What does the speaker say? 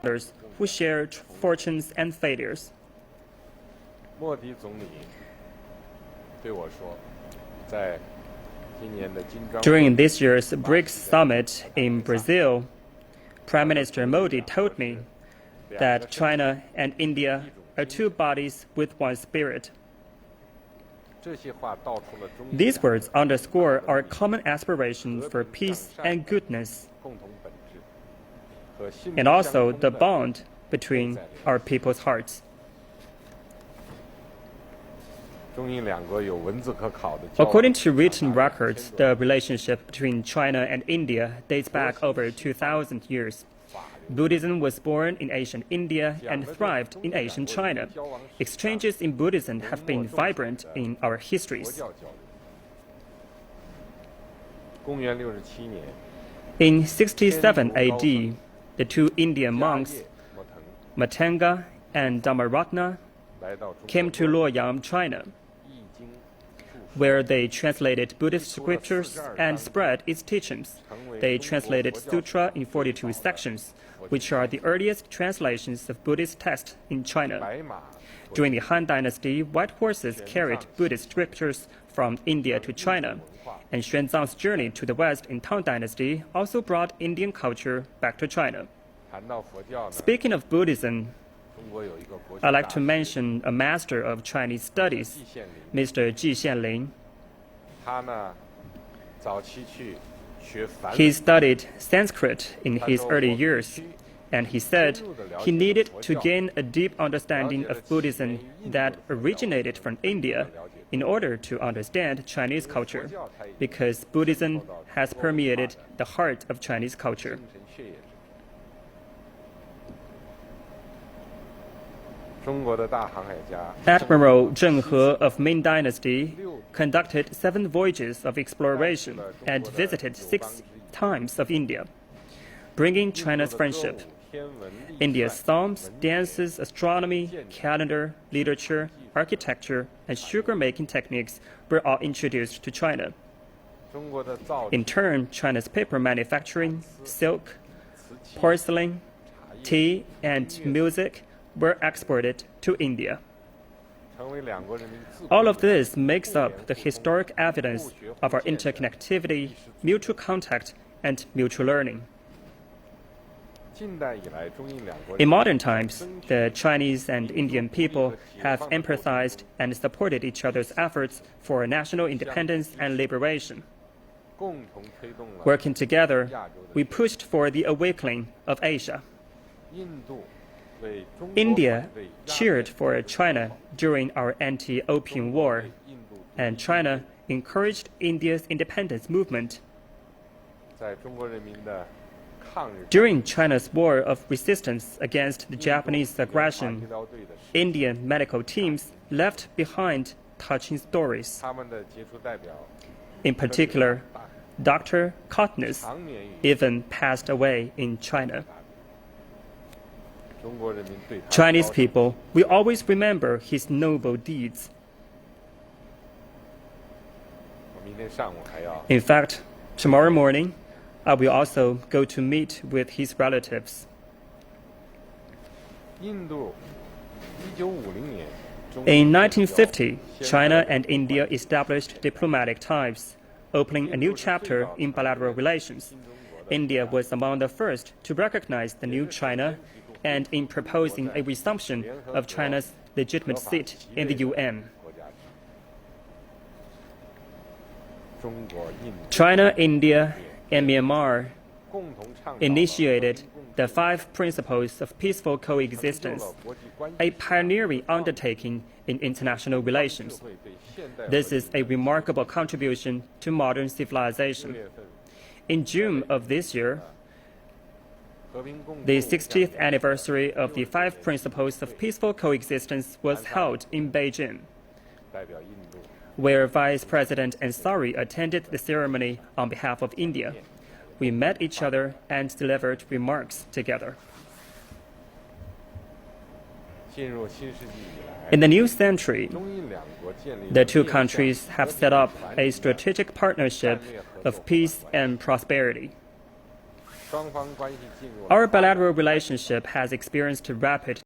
others who share fortunes and failures. During this year's BRICS Summit in Brazil, Prime Minister Modi told me that China and India are two bodies with one spirit. These words underscore our common aspiration for peace and goodness, and also the bond between our people's hearts. According to written records, the relationship between China and India dates back over 2,000 years. Buddhism was born in ancient India and thrived in ancient China. Exchanges in Buddhism have been vibrant in our histories. In 67 AD, the two Indian monks, Matanga and Dhammaratna, came to Luoyang, China, where they translated Buddhist scriptures and spread its teachings. They translated sutra in 42 sections, which are the earliest translations of Buddhist texts in China. During the Han Dynasty, white horses carried Buddhist scriptures from India to China, and Xuanzang's journey to the west in Tang Dynasty also brought Indian culture back to China. Speaking of Buddhism, I'd like to mention a master of Chinese studies, Mr. Ji Xianling. He studied Sanskrit in his early years, and he said he needed to gain a deep understanding of Buddhism that originated from India in order to understand Chinese culture, because Buddhism has permeated the heart of Chinese culture. Admiral Zheng He of Ming Dynasty conducted 7 voyages of exploration and visited 6 times of India, bringing China's friendship. India's songs, dances, astronomy, calendar, literature, architecture, and sugar-making techniques were all introduced to China. In turn, China's paper manufacturing, silk, porcelain, tea, and music were exported to India. All of this makes up the historic evidence of our interconnectivity, mutual contact, and mutual learning. In modern times, the Chinese and Indian people have empathized and supported each other's efforts for national independence and liberation. Working together, we pushed for the awakening of Asia. India cheered for China during our anti-opium war, and China encouraged India's independence movement. During China's war of resistance against the Japanese aggression, Indian medical teams left behind touching stories. In particular, Dr. Katniss even passed away in China. Chinese people, we always remember his noble deeds. In fact, tomorrow morning, I will also go to meet with his relatives. In 1950, China and India established diplomatic ties, opening a new chapter in bilateral relations. India was among the first to recognize the new China and in proposing a resumption of China's legitimate seat in the UN. China, India, and Myanmar initiated the 5 Principles of Peaceful Coexistence, a pioneering undertaking in international relations. This is a remarkable contribution to modern civilization. In June of this year, the 60th anniversary of the 5 Principles of Peaceful Coexistence was held in Beijing, where Vice President Ansari attended the ceremony on behalf of India. We met each other and delivered remarks together. In the new century, the two countries have set up a strategic partnership of peace and prosperity. Our bilateral relationship has experienced rapid